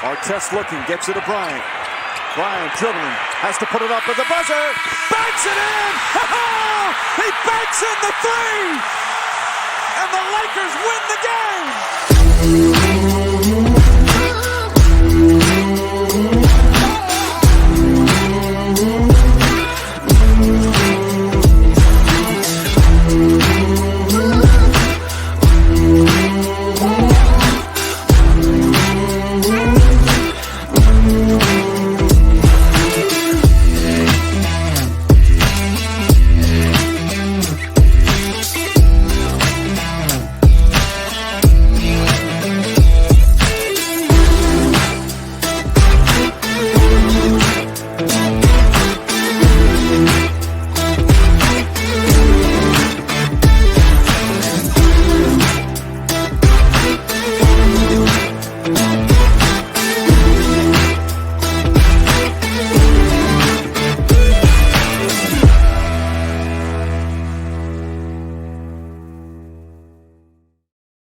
Artest looking, gets it to Bryant. Bryant dribbling, has to put it up at the buzzer. Banks it in! He banks in the three! And the Lakers win the game!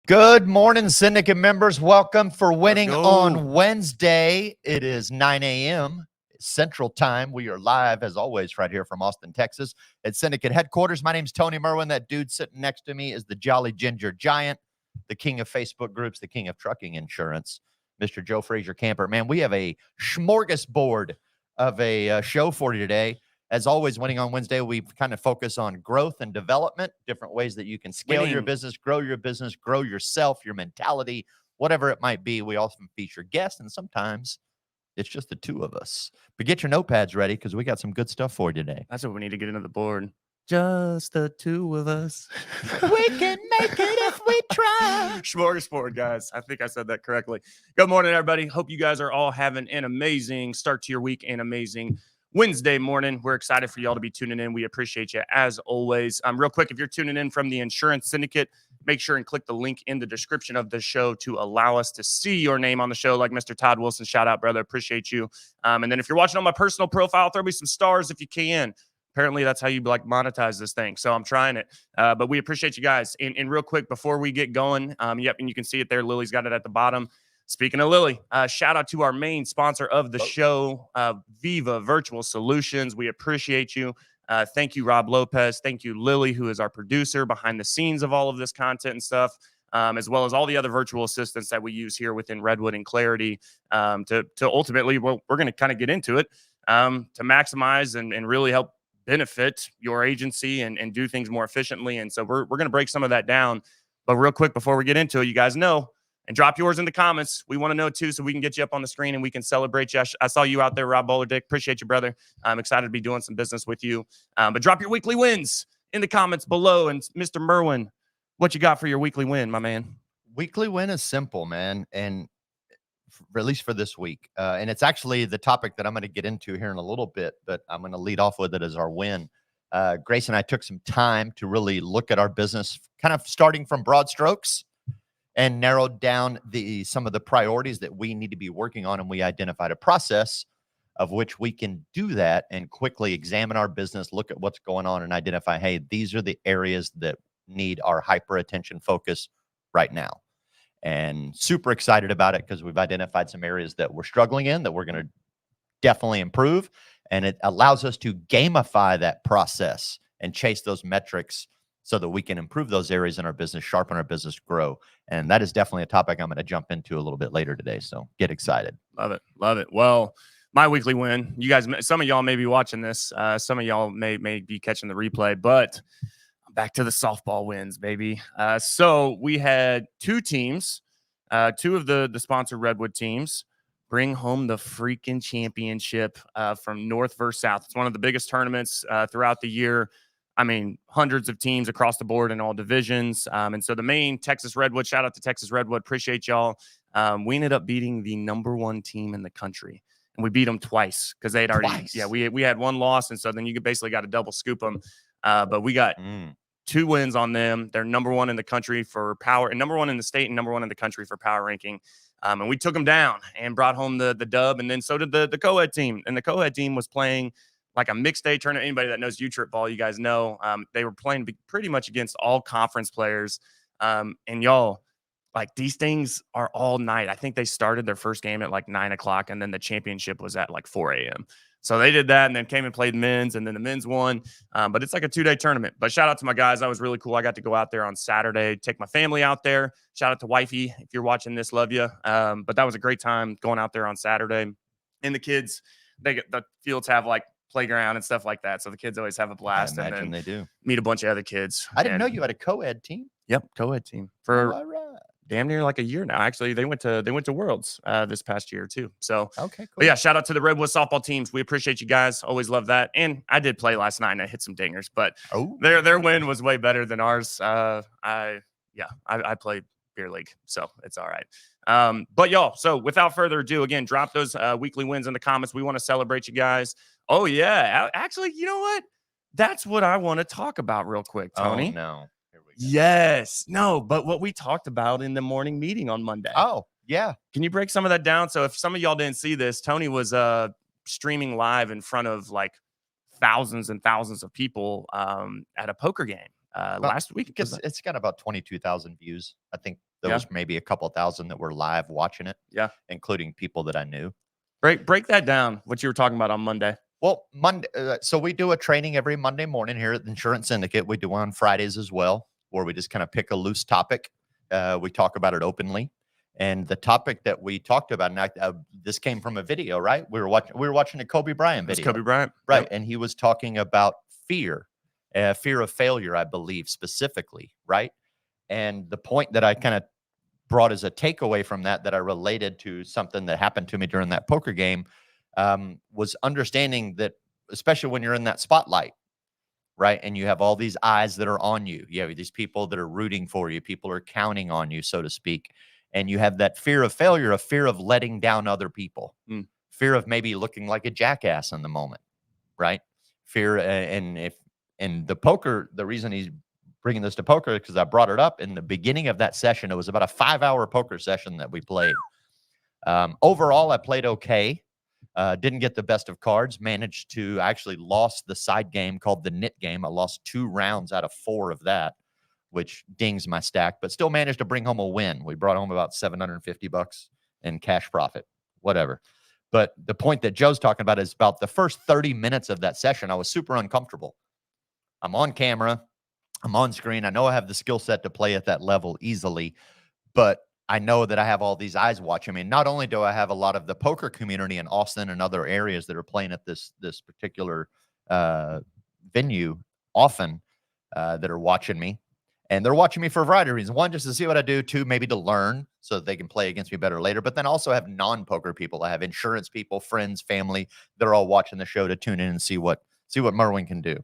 Good morning, Syndicate members. Welcome for winning on Wednesday. It is 9 a.m. Central Time. We are live, as always, right here from Austin, Texas, at Syndicate headquarters. My name's Tony Merwin. That dude sitting next to me is the Jolly Ginger Giant, the king of Facebook groups, the king of trucking insurance, Mr. Joe Frazier Kampert. Man, we have a smorgasbord of a show for you today. As always, winning on Wednesday, we kind of focus on growth and development, different ways that you can scale your business, grow yourself, your mentality, whatever it might be. We often feature guests, and sometimes it's just the two of us. But get your notepads ready because we got some good stuff for you today. That's what we need to get into the board. Just the two of us. We can make it if we try. Smorgasbord, guys. I think I said that correctly. Good morning, everybody. Hope you guys are all having an amazing start to your week and amazing Wednesday morning. We're excited for y'all to be tuning in. We appreciate you as always. Real quick, if you're tuning in from the Insurance Syndicate, make sure and click the link in the description of the show to allow us to see your name on the show, like Mr. Todd Wilson. Shout out, brother. Appreciate you. And then if you're watching on my personal profile, throw me some stars if you can. Apparently, that's how you monetize this thing. So I'm trying it. But we appreciate you guys. And real quick, before we get going, and you can see it there. Lily's got it at the bottom. Speaking of Lily, shout out to our main sponsor of the show, Viva Virtual Solutions. We appreciate you. Thank you, Rob Lopez. Thank you, Lily, who is our producer behind the scenes of all of this content and stuff, as well as all the other virtual assistants that we use here within Redwood and Clarity to ultimately, well, we're going to kind of get into it, to maximize and really help benefit your agency and do things more efficiently. And so we're going to break some of that down. But real quick, before we get into it, you guys know, and drop yours in the comments. We want to know, too, so we can get you up on the screen and we can celebrate you. I saw you out there, Rob Bowler Dick. Appreciate you, brother. I'm excited to be doing some business with you. But drop your weekly wins in the comments below. And Mr. Merwin, what you got for your weekly win, my man? Weekly win is simple, man, and at least for this week. And it's actually the topic that I'm going to get into here in a little bit, but I'm going to lead off with it as our win. Grace and I took some time to really look at our business, kind of starting from broad strokes, and narrowed down some of the priorities that we need to be working on. And we identified a process of which we can do that and quickly examine our business, look at what's going on, and identify, hey, these are the areas that need our hyper attention focus right now. And super excited about it because we've identified some areas that we're struggling in that we're going to definitely improve. And it allows us to gamify that process and chase those metrics so that we can improve those areas in our business, sharpen our business, grow. And that is definitely a topic I'm going to jump into a little bit later today. So get excited. Love it. Love it. Well, my weekly win, you guys, some of y'all may be watching this. Some of y'all may be catching the replay, but back to the softball wins, baby. So we had two teams, two of the sponsored Redwood teams, bring home the freaking championship from North versus South. It's one of the biggest tournaments throughout the year. I mean, hundreds of teams across the board in all divisions. And so the main Texas Redwood, shout out to Texas Redwood. Appreciate y'all. We ended up beating the #1 team in the country. And we beat them twice because they had already, we had one loss. And so then you basically got to double scoop them. But we got 2 wins on them. They're #1 in the country for power, and #1 in the state, and #1 in the country for power ranking. And we took them down and brought home the dub. And then so did the co-ed team. And the co-ed team was playing like a mixed day tournament. Anybody that knows U-Trip ball, you guys know, they were playing pretty much against all conference players. And y'all, like these things are all night. I think they started their first game at like 9 o'clock, and then the championship was at like 4 a.m. So they did that and then came and played men's, and then the men's won. But it's like a 2-day tournament. But shout out to my guys. That was really cool. I got to go out there on Saturday, take my family out there. Shout out to wifey. If you're watching this, love you. But that was a great time going out there on Saturday. And the kids, the fields have like playground and stuff like that. So the kids always have a blast. I imagine and then they do. meet a bunch of other kids. I didn't know you had a co-ed team. Yep, co-ed team for All right. damn near like a year now. Actually, they went to Worlds this past year too. So Okay, cool. but yeah, shout out to the Redwood softball teams. We appreciate you guys. Always love that. And I did play last night and I hit some dingers, but their win was way better than ours. I played beer league, so it's all right. But y'all, so without further ado, again, drop those weekly wins in the comments. We want to celebrate you guys. Oh yeah, actually, you know what? That's what I want to talk about real quick, Tony. Oh no. Yes. No, but what we talked about in the morning meeting on Monday. Oh, yeah. Can you break some of that down? So if some of y'all didn't see this, Tony was streaming live in front of like thousands and thousands of people at a poker game last week. It's got about 22,000 views. I think there was maybe a couple thousand that were live watching it. Yeah. Including people that I knew. Break that down, what you were talking about on Monday. Well, Monday. So we do a training every Monday morning here at the Insurance Syndicate. We do one on Fridays as well, where we just kind of pick a loose topic. We talk about it openly. And the topic that we talked about, and this came from a video, right? We were watching a Kobe Bryant video. Kobe Bryant. Right. Yep. And he was talking about fear of failure, I believe, specifically. Right. And the point that I kind of brought as a takeaway from that I related to something that happened to me during that poker game was understanding that, especially when you're in that spotlight, right? And you have all these eyes that are on you. You have these people that are rooting for you. People are counting on you, so to speak. And you have that fear of failure, a fear of letting down other people, fear of maybe looking like a jackass in the moment, right? Fear. And the poker, the reason he's bringing this to poker, because I brought it up in the beginning of that session. It was about a 5-hour poker session that we played. Overall, I played okay. Didn't get the best of cards. I actually lost the side game called the knit game. I lost 2 rounds out of 4 of that, which dings my stack, but still managed to bring home a win. We brought home about $750 in cash profit, whatever. But the point that Joe's talking about is about the first 30 minutes of that session, I was super uncomfortable. I'm on camera. I'm on screen. I know I have the skill set to play at that level easily, but I know that I have all these eyes watching me. Not only do I have a lot of the poker community in Austin and other areas that are playing at this particular venue often that are watching me, and they're watching me for a variety of reasons. 1, just to see what I do. 2, maybe to learn so that they can play against me better later. But then also have non-poker people. I have insurance people, friends, family. They're all watching the show to tune in and see what Merwin can do.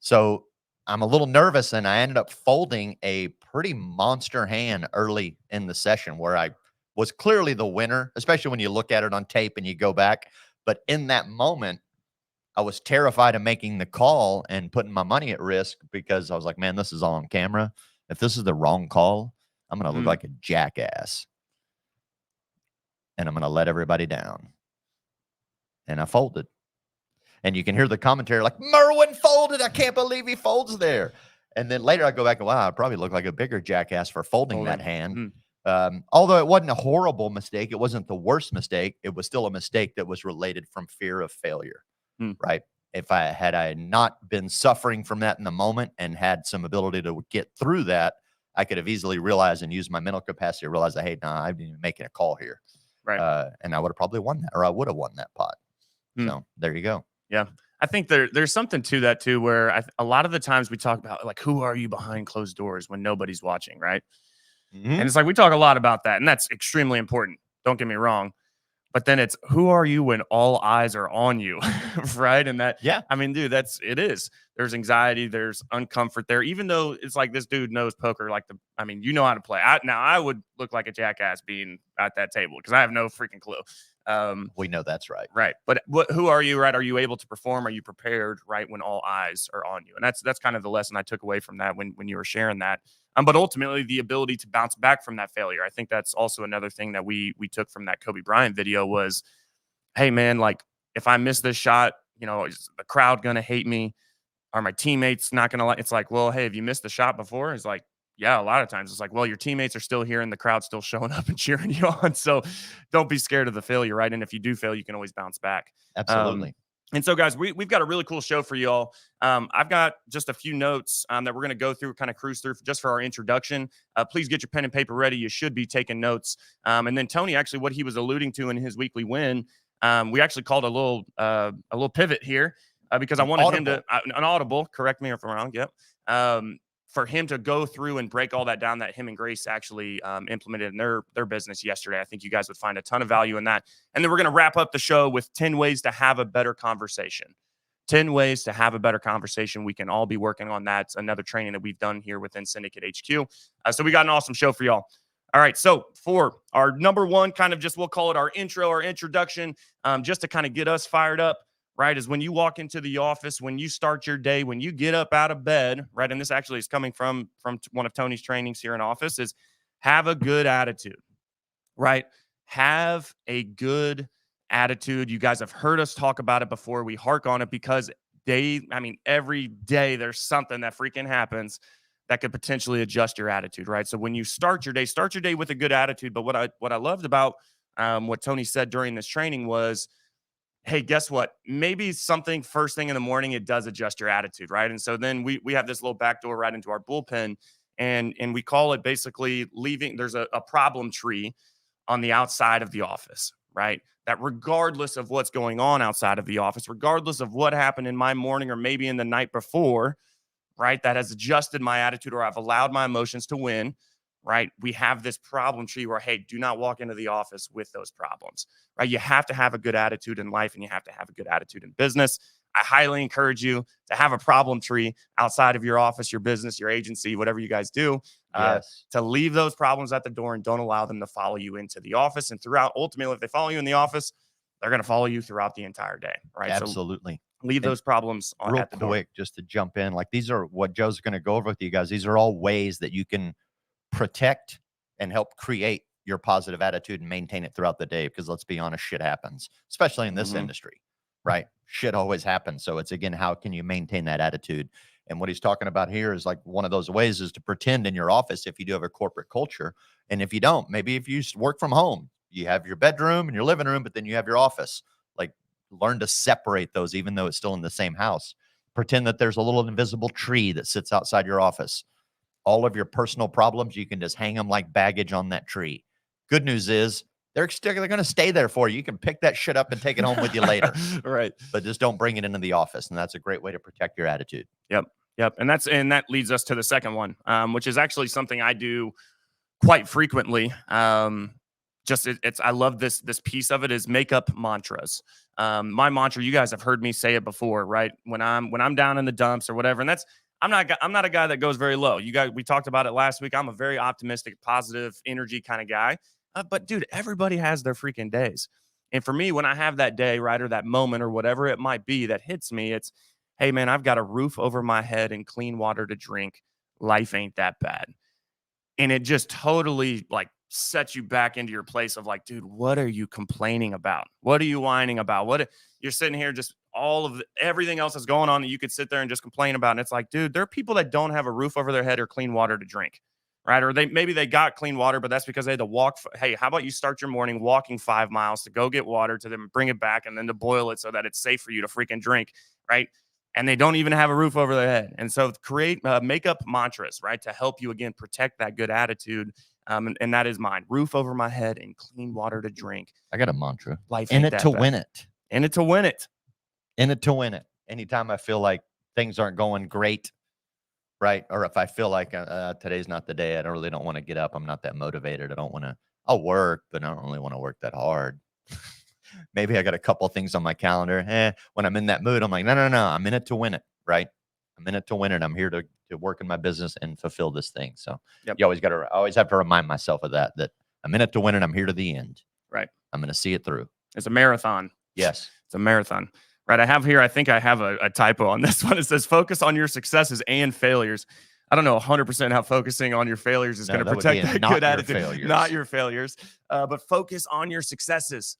So I'm a little nervous, and I ended up folding a pretty monster hand early in the session where I was clearly the winner, especially when you look at it on tape and you go back. But in that moment, I was terrified of making the call and putting my money at risk because I was like, man, this is all on camera. If this is the wrong call, I'm going to look like a jackass. And I'm going to let everybody down. And I folded. And you can hear the commentary like, Merwin folded. I can't believe he folds there. And then later I go back and, wow, I probably look like a bigger jackass for folding that hand. Although it wasn't a horrible mistake. It wasn't the worst mistake. It was still a mistake that was related from fear of failure, right? If I not been suffering from that in the moment and had some ability to get through that, I could have easily realized and used my mental capacity to realize that, hey, I'm making a call here. Right. And I would have probably won that, or I would have won that pot. So there you go. Yeah. I think there's something to that too, where a lot of the times we talk about like, who are you behind closed doors when nobody's watching, right? And it's like, we talk a lot about that, and that's extremely important. Don't get me wrong. But then it's, who are you when all eyes are on you, right? And that, I mean, dude, it is. There's anxiety, there's uncomfort there, even though it's like this dude knows poker you know how to play. I would look like a jackass being at that table because I have no freaking clue. We know that's right. Right. But who are you, right? Are you able to perform? Are you prepared, right, when all eyes are on you? And that's kind of the lesson I took away from that when you were sharing that. But ultimately, the ability to bounce back from that failure. I think that's also another thing that we took from that Kobe Bryant video was, hey, man, like, if I miss this shot, is the crowd going to hate me? Are my teammates not going to like? It's like, well, hey, have you missed the shot before? It's like, Yeah, a lot of times it's like, well, your teammates are still here and the crowd's still showing up and cheering you on. So don't be scared of the failure, right? And if you do fail, you can always bounce back. Absolutely. And so, guys, we've got a really cool show for you all. I've got just a few notes that we're going to go through, kind of cruise through just for our introduction. Please get your pen and paper ready. You should be taking notes. And then Tony, actually, what he was alluding to in his weekly win, we actually called a little pivot here because I wanted him to an audible. Correct me if I'm wrong. Yep. For him to go through and break all that down that him and Grace actually implemented in their business yesterday. I think you guys would find a ton of value in that. And then we're going to wrap up the show with 10 ways to have a better conversation. 10 ways to have a better conversation. We can all be working on that. It's another training that we've done here within Syndicate HQ. So we got an awesome show for y'all. All right, so for our number one, kind of just we'll call it our intro, our introduction, just to kind of get us fired up. Right, is when you walk into the office, when you start your day, when you get up out of bed, right, and this actually is coming from one of Tony's trainings here in office, is have a good attitude, right? Have a good attitude. You guys have heard us talk about it before. We hark on it because every day there's something that freaking happens that could potentially adjust your attitude, right? So when you start your day with a good attitude. But what I loved about what Tony said during this training was, hey, guess what? Maybe something first thing in the morning, it does adjust your attitude, right? And so then we have this little back door right into our bullpen, and we call it basically leaving. There's a problem tree on the outside of the office, right? That regardless of what's going on outside of the office, regardless of what happened in my morning or maybe in the night before, right, that has adjusted my attitude or I've allowed my emotions to win, right? We have this problem tree where, hey, do not walk into the office with those problems, right? You have to have a good attitude in life and you have to have a good attitude in business. I highly encourage you to have a problem tree outside of your office, your business, your agency, whatever you guys do, to leave those problems at the door and don't allow them to follow you into the office. And ultimately, if they follow you in the office, they're going to follow you throughout the entire day, right? Absolutely. So leave those problems real at the door. Quick, just to jump in, like these are what Joe's going to go over with you guys. These are all ways that you can protect and help create your positive attitude and maintain it throughout the day. Because let's be honest, shit happens, especially in this industry, right? Shit always happens. So it's, again, how can you maintain that attitude? And what he's talking about here is like one of those ways is to pretend in your office if you do have a corporate culture. And if you don't, maybe if you work from home, you have your bedroom and your living room, but then you have your office. Like, learn to separate those, even though it's still in the same house. Pretend that there's a little invisible tree that sits outside your office. All of your personal problems, you can just hang them like baggage on that tree. Good news is they're going to stay there for you. You can pick that shit up and take it home with you later. Right. But just don't bring it into the office. And that's a great way to protect your attitude. Yep. And that leads us to the second one, which is actually something I do quite frequently. I love this piece of it is make up mantras. My mantra, you guys have heard me say it before, right? When I'm down in the dumps or whatever, and I'm not a guy that goes very low. We talked about it last week. I'm a very optimistic, positive energy kind of guy. But dude, everybody has their freaking days. And for me, when I have that day, right, or that moment or whatever it might be that hits me, it's, hey man, I've got a roof over my head and clean water to drink. Life ain't that bad. And it just totally like sets you back into your place of like, dude, what are you complaining about? What are you whining about? You're sitting here, just everything else that's going on that you could sit there and just complain about. And it's like, dude, there are people that don't have a roof over their head or clean water to drink, right? Or maybe they got clean water, but that's because they had to walk. Hey, how about you start your morning walking 5 miles to go get water to then bring it back and then to boil it so that it's safe for you to freaking drink, right? And they don't even have a roof over their head. And so make up mantras, right, to help you, again, protect that good attitude. And that is mine. Roof over my head and clean water to drink. I got a mantra. Life in ain't it that to bad. win it. In it to win it. In it to win it. Anytime I feel like things aren't going great, right? Or if I feel like today's not the day, I really don't want to get up. I'm not that motivated. I'll work, but I don't really want to work that hard. Maybe I got a couple of things on my calendar. When I'm in that mood, I'm like, no. I'm in it to win it, right? I'm in it to win it. I'm here to work in my business and fulfill this thing. So you always have to remind myself of that I'm in it to win it. I'm here to the end. Right. I'm going to see it through. It's a marathon. Yes. It's a marathon. Right. I think I have a typo on this one. It says focus on your successes and failures. I don't know 100% how focusing on your failures is going to protect that good attitude. Not your failures. But focus on your successes.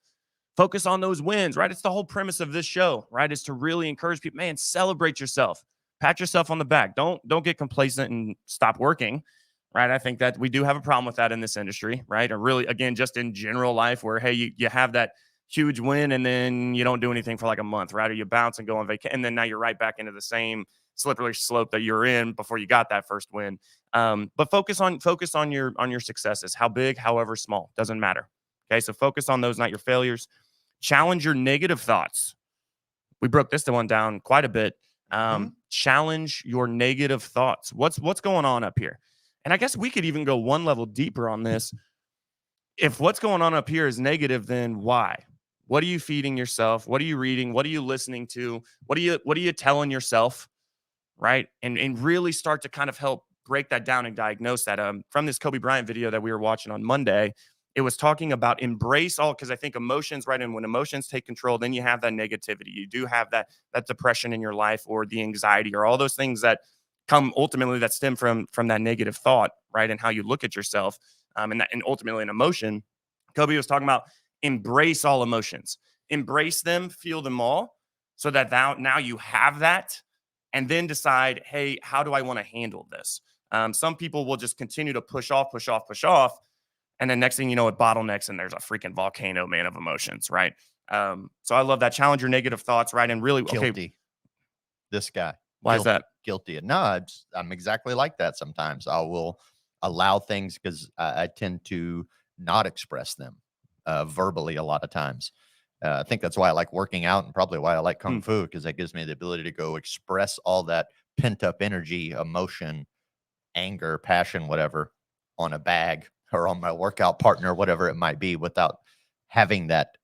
Focus on those wins, right? It's the whole premise of this show, right? Is to really encourage people, man, celebrate yourself. Pat yourself on the back. Don't get complacent and stop working, right? I think that we do have a problem with that in this industry, right? Or really, again, just in general life where, hey, you have that huge win and then you don't do anything for like a month, right? Or you bounce and go on vacation, and then now you're right back into the same slippery slope that you're in before you got that first win. But focus on your successes, how big, however small, doesn't matter. Okay, so focus on those, not your failures. Challenge your negative thoughts. We broke this one down quite a bit. Challenge your negative thoughts. What's going on up here? And I guess we could even go one level deeper on this. If what's going on up here is negative, then why? What are you feeding yourself? What are you reading? What are you listening to? What are you telling yourself? Right? And really start to kind of help break that down and diagnose that. From this Kobe Bryant video that we were watching on Monday, it was talking about embrace all, because I think emotions, right? And when emotions take control, then you have that negativity. You do have that depression in your life, or the anxiety, or all those things that come ultimately that stem from that negative thought, right? And how you look at yourself, and ultimately an emotion. Kobe was talking about embrace all emotions, embrace them, feel them all, so that now you have that, and then decide, hey, how do I want to handle this? Some people will just continue to push off. And then next thing you know, it bottlenecks and there's a freaking volcano, man, of emotions, right? So I love that. Challenge your negative thoughts, right? And really, Guilty. okay, This guy. why is that? Guilty. No, I'm exactly like that sometimes. I will allow things because I tend to not express them verbally a lot of times. I think that's why I like working out, and probably why I like Kung Fu, because that gives me the ability to go express all that pent up energy, emotion, anger, passion, whatever, on a bag or on my workout partner, whatever it might be, without having that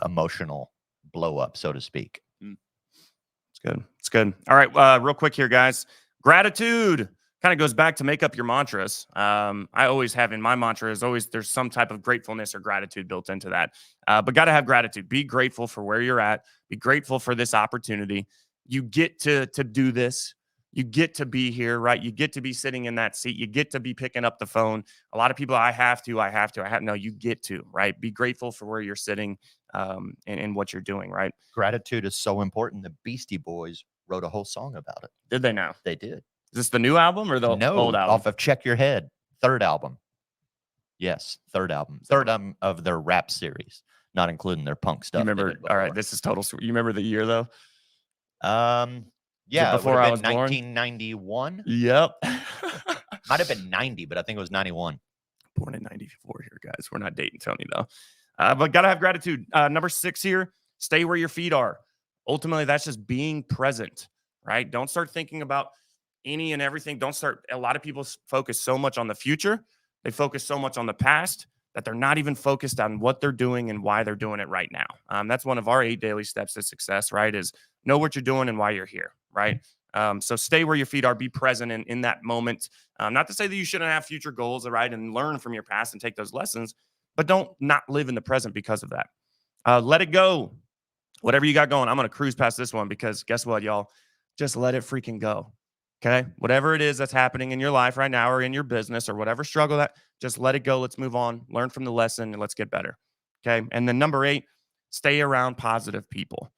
emotional blow up, so to speak. It's good. It's good. All right. Real quick here, guys. Gratitude kind of goes back to make up your mantras. I always have in my mantra is always there's some type of gratefulness or gratitude built into that. But got to have gratitude. Be grateful for where you're at. Be grateful for this opportunity. You get to do this. You get to be here, right? You get to be sitting in that seat. You get to be picking up the phone. A lot of people, I have to. No, you get to, right? Be grateful for where you're sitting, and what you're doing, right? Gratitude is so important. The Beastie Boys wrote a whole song about it. Did they now? They did. Is this the new album or the old album? Off of Check Your Head, third album. Yes, third album. Third album of their rap series, not including their punk stuff. You remember? All right, this is total. You remember the year though? Yeah, before I was 1991. Born? Yep. Might have been 90, but I think it was 91. Born in 94 here, guys. We're not dating Tony though. But gotta have gratitude. Number 6 here, stay where your feet are. Ultimately, that's just being present, right? Don't start thinking about any and everything. A lot of people focus so much on the future. They focus so much on the past that they're not even focused on what they're doing and why they're doing it right now. That's one of our 8 daily steps to success, right? Is know what you're doing and why you're here, right? So stay where your feet are, be present in that moment. Not to say that you shouldn't have future goals, right? And learn from your past and take those lessons, but don't not live in the present because of that. Let it go. Whatever you got going, I'm going to cruise past this one because guess what, y'all? Just let it freaking go. Okay. Whatever it is that's happening in your life right now or in your business or whatever struggle that, just let it go. Let's move on, learn from the lesson, and let's get better. Okay. And then number 8, stay around positive people.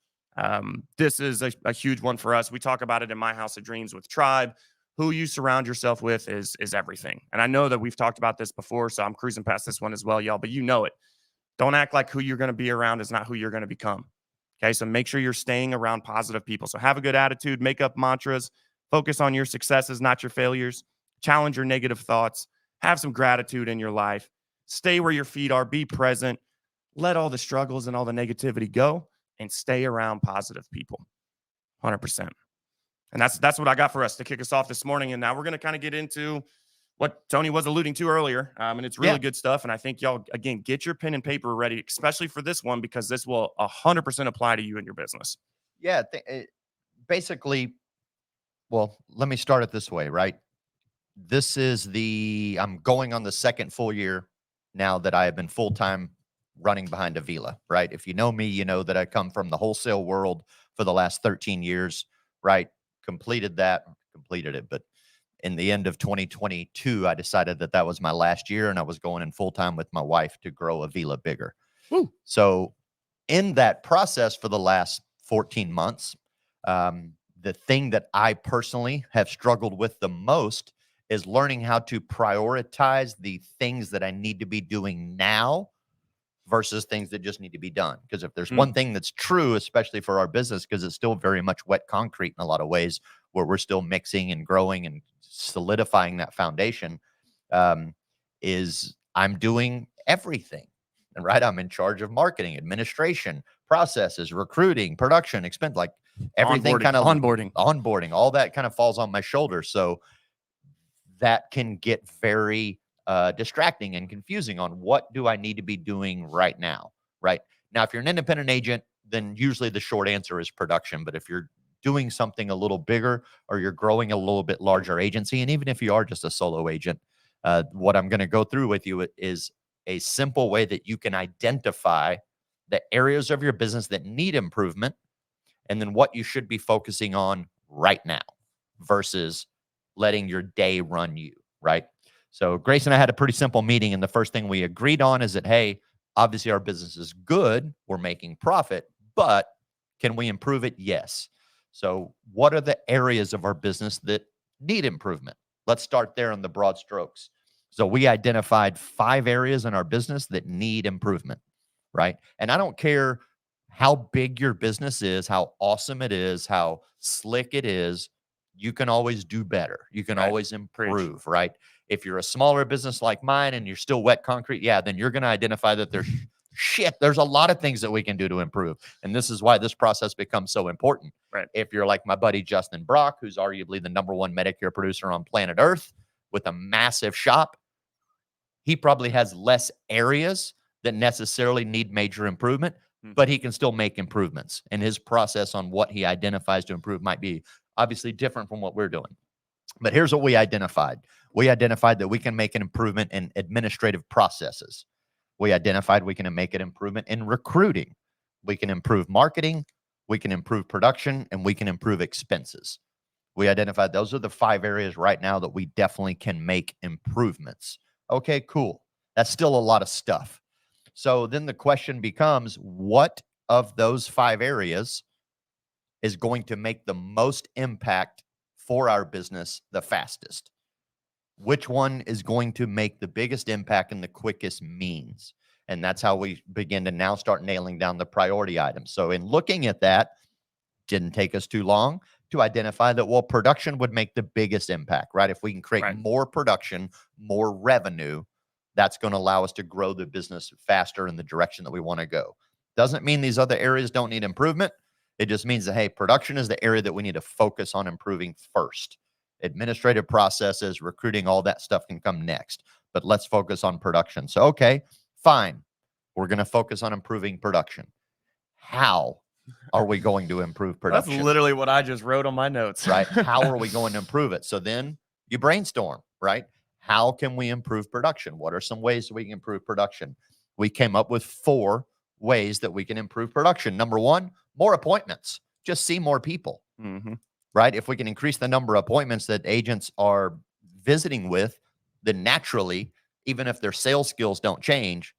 This is a huge one for us. We talk about it in My House of Dreams with Tribe. Who you surround yourself with is everything. And I know that we've talked about this before, so I'm cruising past this one as well, y'all, but you know it. Don't act like who you're going to be around is not who you're going to become. Okay. So make sure you're staying around positive people. So have a good attitude, make up mantras, focus on your successes, not your failures, challenge your negative thoughts, have some gratitude in your life, stay where your feet are, be present, let all the struggles and all the negativity go, and stay around positive people. 100%. And that's what I got for us to kick us off this morning. And now we're going to kind of get into what Tony was alluding to earlier. And it's really good stuff. And I think y'all, again, get your pen and paper ready, especially for this one, because this will 100% apply to you and your business. Yeah. Basically, well, let me start it this way, right? This is I'm going on the second full year now that I have been full-time running behind Avila, right? If you know me, you know that I come from the wholesale world for the last 13 years, right? Completed it, but in the end of 2022, I decided that was my last year, and I was going in full-time with my wife to grow Avila bigger. Woo. So in that process for the last 14 months, the thing that I personally have struggled with the most is learning how to prioritize the things that I need to be doing now versus things that just need to be done. Because if there's one thing that's true, especially for our business, because it's still very much wet concrete in a lot of ways, where we're still mixing and growing and solidifying that foundation, is I'm doing everything. And right, I'm in charge of marketing, administration, processes, recruiting, production, expense, like everything kind of onboarding, all that kind of falls on my shoulders. So that can get very distracting and confusing on what do I need to be doing right now. Right now, if you're an independent agent, then usually the short answer is production. But if you're doing something a little bigger or you're growing a little bit larger agency, and even if you are just a solo agent, what I'm going to go through with you is a simple way that you can identify the areas of your business that need improvement and then what you should be focusing on right now versus letting your day run you, right? So Grace and I had a pretty simple meeting, and the first thing we agreed on is that, hey, obviously our business is good, we're making profit, but can we improve it? Yes. So what are the areas of our business that need improvement? Let's start there in the broad strokes. So we identified 5 areas in our business that need improvement, right? And I don't care how big your business is, how awesome it is, how slick it is, you can always do better. You can always improve, right? If you're a smaller business like mine and you're still wet concrete, yeah, then you're going to identify that there's there's a lot of things that we can do to improve. And this is why this process becomes so important. Right. If you're like my buddy Justin Brock, who's arguably the #1 Medicare producer on planet Earth with a massive shop, he probably has less areas that necessarily need major improvement, but he can still make improvements. And his process on what he identifies to improve might be obviously different from what we're doing. But here's what we identified. We identified that we can make an improvement in administrative processes. We identified we can make an improvement in recruiting. We can improve marketing. We can improve production, and we can improve expenses. We identified those are the 5 areas right now that we definitely can make improvements. Okay, cool. That's still a lot of stuff. So then the question becomes, what of those 5 areas is going to make the most impact for our business the fastest? Which one is going to make the biggest impact in the quickest means? And that's how we begin to now start nailing down the priority items. So in looking at that, didn't take us too long to identify that, well, production would make the biggest impact, right? If we can create more production, more revenue, that's going to allow us to grow the business faster in the direction that we want to go. Doesn't mean these other areas don't need improvement. It just means that, hey, production is the area that we need to focus on improving first. Administrative processes, recruiting, all that stuff can come next, but let's focus on production. So, okay, fine. We're going to focus on improving production. How are we going to improve production? That's literally what I just wrote on my notes. Right? How are we going to improve it? So then you brainstorm, right? How can we improve production? What are some ways that we can improve production? We came up with 4 ways that we can improve production. Number 1, more appointments. Just see more people, right? If we can increase the number of appointments that agents are visiting with, then naturally, even if their sales skills don't change,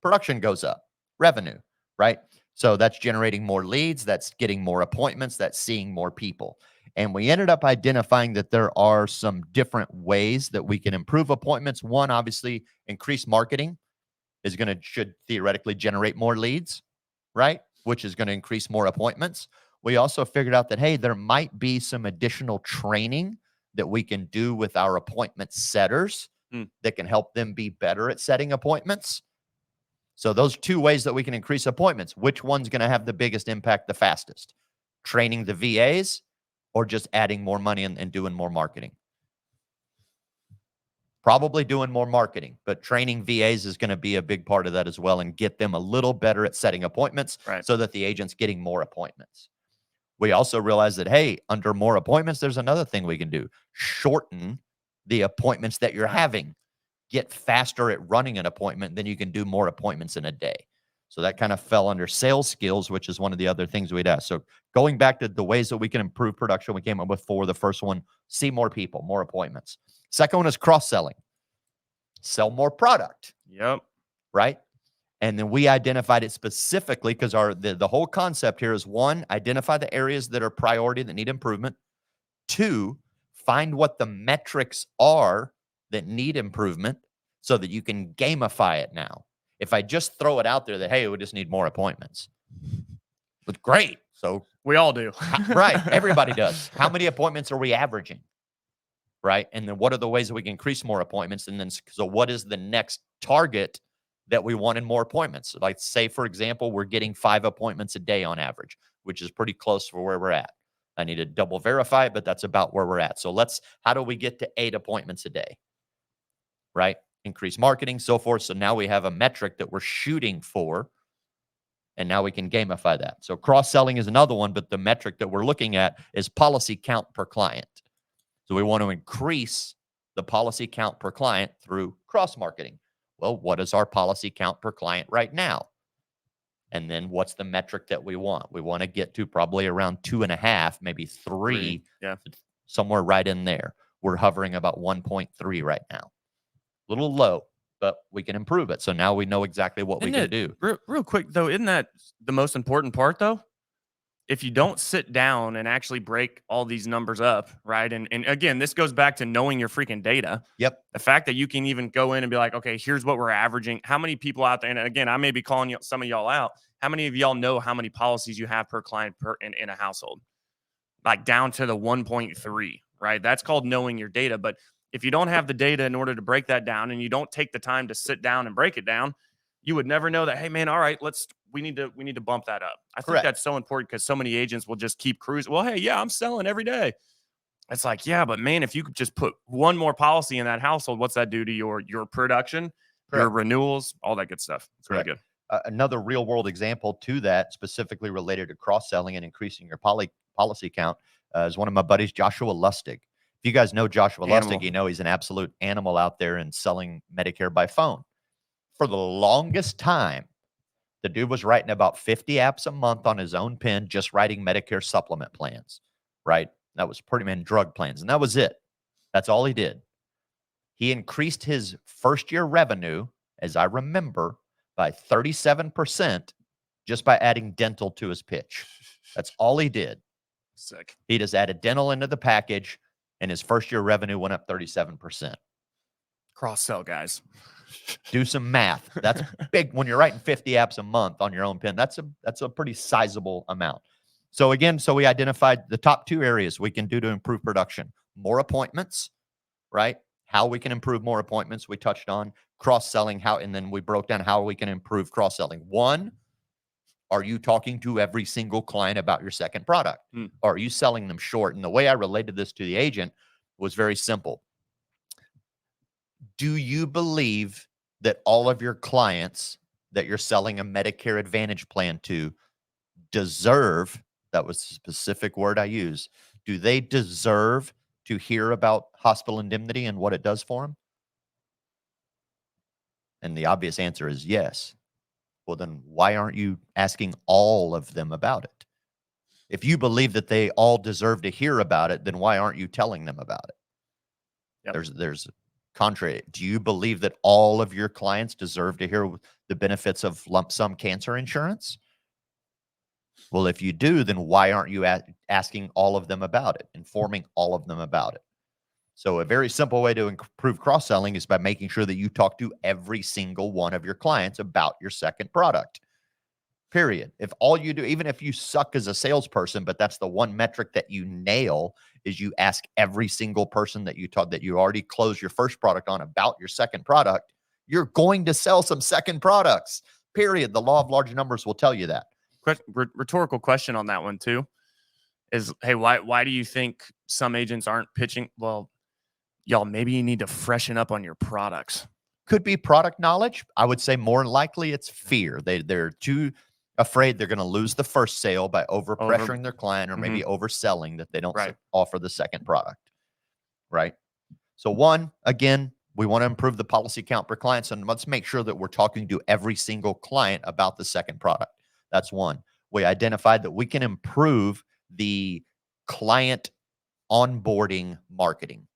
production goes up, revenue, right? So that's generating more leads, that's getting more appointments, that's seeing more people. And we ended up identifying that there are some different ways that we can improve appointments. One, obviously, increased marketing should theoretically generate more leads, right? Which is going to increase more appointments. We also figured out that, hey, there might be some additional training that we can do with our appointment setters that can help them be better at setting appointments. So those 2 ways that we can increase appointments, which one's going to have the biggest impact the fastest? Training the VAs or just adding more money and doing more marketing? Probably doing more marketing, but training VAs is going to be a big part of that as well and get them a little better at setting appointments so that the agent's getting more appointments. We also realized that, hey, under more appointments, there's another thing we can do. Shorten the appointments that you're having. Get faster at running an appointment, then you can do more appointments in a day. So that kind of fell under sales skills, which is one of the other things we'd ask. So going back to the ways that we can improve production, we came up with 4. The first one, see more people, more appointments. Second one is cross-selling. Sell more product. Yep. Right? And then we identified it specifically because the whole concept here is, 1, identify the areas that are priority that need improvement. 2, Find what the metrics are that need improvement so that you can gamify it now. If I just throw it out there that, hey, we just need more appointments, but great. So we all do. Right. Everybody does. How many appointments are we averaging? Right. And then what are the ways that we can increase more appointments? And then, so what is the next target that we want in more appointments? Like, say, for example, we're getting 5 appointments a day on average, which is pretty close for where we're at. I need to double verify it, but that's about where we're at. So how do we get to 8 appointments a day? Right. Increase marketing, so forth. So now we have a metric that we're shooting for. And now we can gamify that. So cross-selling is another one, but the metric that we're looking at is policy count per client. So we want to increase the policy count per client through cross-marketing. Well, what is our policy count per client right now? And then what's the metric that we want? We want to get to probably around 2.5, maybe 3, somewhere right in there. We're hovering about 1.3 right now. A little low, but we can improve it. So now we know exactly what we can do. Real quick, though, isn't that the most important part, though? If you don't sit down and actually break all these numbers up, right? And again, this goes back to knowing your freaking data. Yep. The fact that you can even go in and be like, okay, here's what we're averaging. How many people out there? And again, I may be calling some of y'all out. How many of y'all know how many policies you have per client in a household? Like down to the 1.3, right? That's called knowing your data. But if you don't have the data in order to break that down, and you don't take the time to sit down and break it down, you would never know that, hey man, all right, we need to bump that up. I think that's so important, because so many agents will just keep cruising. Well, hey, yeah, I'm selling every day. It's like, yeah, but man, if you could just put one more policy in that household, what's that do to your production, your renewals, all that good stuff? It's really good. Another real world example to that, specifically related to cross-selling and increasing your policy count, is one of my buddies, Joshua Lustig. If you guys know Joshua Lustig, you know he's an absolute animal out there and selling Medicare by phone. For the longest time, the dude was writing about 50 apps a month on his own pen, just writing Medicare supplement plans, right? That was pretty much drug plans, and that was it. That's all he did. He increased his first-year revenue, as I remember, by 37% just by adding dental to his pitch. That's all he did. Sick. He just added dental into the package, and his first-year revenue went up 37%. Cross-sell, guys. Do some math. That's big. When you're writing 50 apps a month on your own pen, that's a pretty sizable amount. So again, we identified the top 2 areas we can do to improve production. More appointments, right? How we can improve more appointments, we touched on. Cross-selling, and then we broke down how we can improve cross-selling. 1, are you talking to every single client about your second product? Or are you selling them short? And the way I related this to the agent was very simple. Do you believe that all of your clients that you're selling a Medicare Advantage plan to deserve, that was the specific word I used, do they deserve to hear about hospital indemnity and what it does for them? And the obvious answer is yes. Well, then why aren't you asking all of them about it? If you believe that they all deserve to hear about it, then why aren't you telling them about it? Yep. There's contrary. Do you believe that all of your clients deserve to hear the benefits of lump sum cancer insurance? Well, if you do, then why aren't you asking all of them about it, informing all of them about it? So a very simple way to improve cross-selling is by making sure that you talk to every single one of your clients about your second product. Period. If all you do, even if you suck as a salesperson, but that's the one metric that you nail, is you ask every single person that you already closed your first product on about your second product, you're going to sell some second products. Period. The law of large numbers will tell you that. Rhetorical question on that one too is, hey, why do you think some agents aren't pitching? Well, y'all, maybe you need to freshen up on your products. Could be product knowledge. I would say more likely it's fear. They're too afraid they're going to lose the first sale by overpressuring their client, or maybe overselling, that they don't offer the second product. Right. So 1, again, we want to improve the policy count per client. So let's make sure that we're talking to every single client about the second product. That's 1. We identified that we can improve the client onboarding marketing.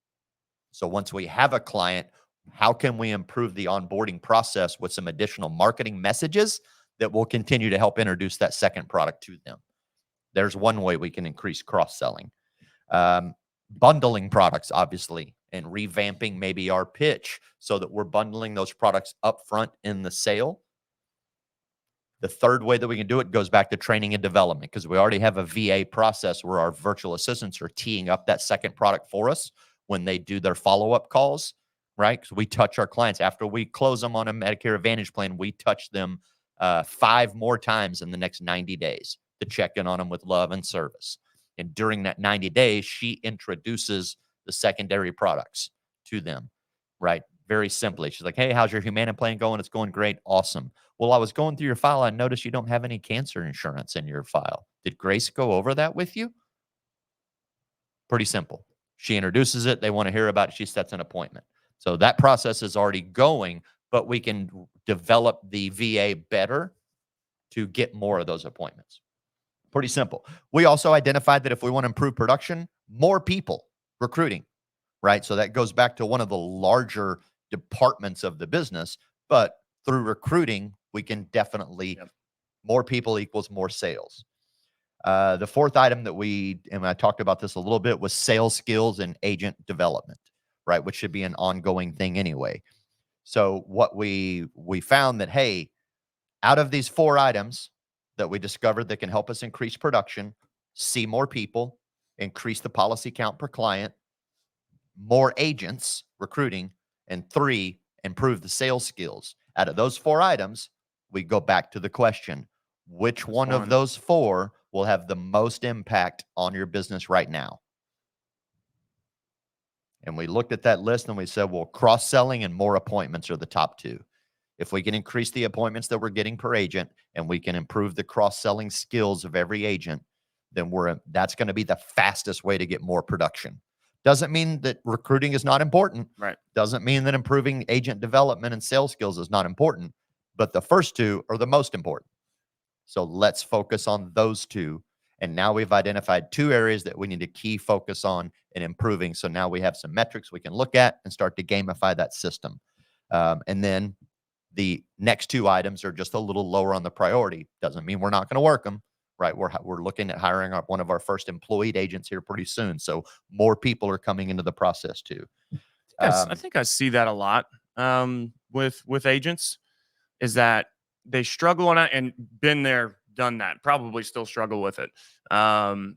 So once we have a client, how can we improve the onboarding process with some additional marketing messages that will continue to help introduce that second product to them? There's one way we can increase cross-selling. bundling products, obviously, and revamping maybe our pitch so that we're bundling those products up front in the sale. The third way that we can do it goes back to training and development, because we already have a VA process where our virtual assistants are teeing up that second product for us when they do their follow-up calls, right? Because we touch our clients after we close them on a Medicare Advantage plan. We touch them 5 more times in the next 90 days to check in on them with love and service. And during that 90 days, she introduces the secondary products to them, right? Very simply. She's like, hey, how's your Humana plan going? It's going great. Awesome. Well, I was going through your file. I noticed you don't have any cancer insurance in your file. Did Grace go over that with you? Pretty simple. She introduces it. They want to hear about it. She sets an appointment. So that process is already going, but we can develop the VA better to get more of those appointments. Pretty simple. We also identified that if we want to improve production, more people recruiting, right? So that goes back to one of the larger departments of the business, but through recruiting, we can definitely, more people equals more sales. The fourth item that and I talked about this a little bit, was sales skills and agent development, right? Which should be an ongoing thing anyway. So what we found that, hey, out of these 4 items that we discovered that can help us increase production, see more people, increase the policy count per client, more agents recruiting, and 3, improve the sales skills. Out of those 4 items, we go back to the question, which one of those 4 will have the most impact on your business right now? And we looked at that list and we said, well, cross-selling and more appointments are the top 2. If we can increase the appointments that we're getting per agent and we can improve the cross-selling skills of every agent, then that's going to be the fastest way to get more production. Doesn't mean that recruiting is not important. Right. Doesn't mean that improving agent development and sales skills is not important, but the first 2 are the most important. So let's focus on those 2. And now we've identified 2 areas that we need to key focus on and improving. So now we have some metrics we can look at and start to gamify that system. And then the next 2 items are just a little lower on the priority. Doesn't mean we're not going to work them, right? We're looking at hiring one of our first employed agents here pretty soon. So more people are coming into the process too. I think I see that a lot with agents, is that they struggle on it, and been there, done that, probably still struggle with it,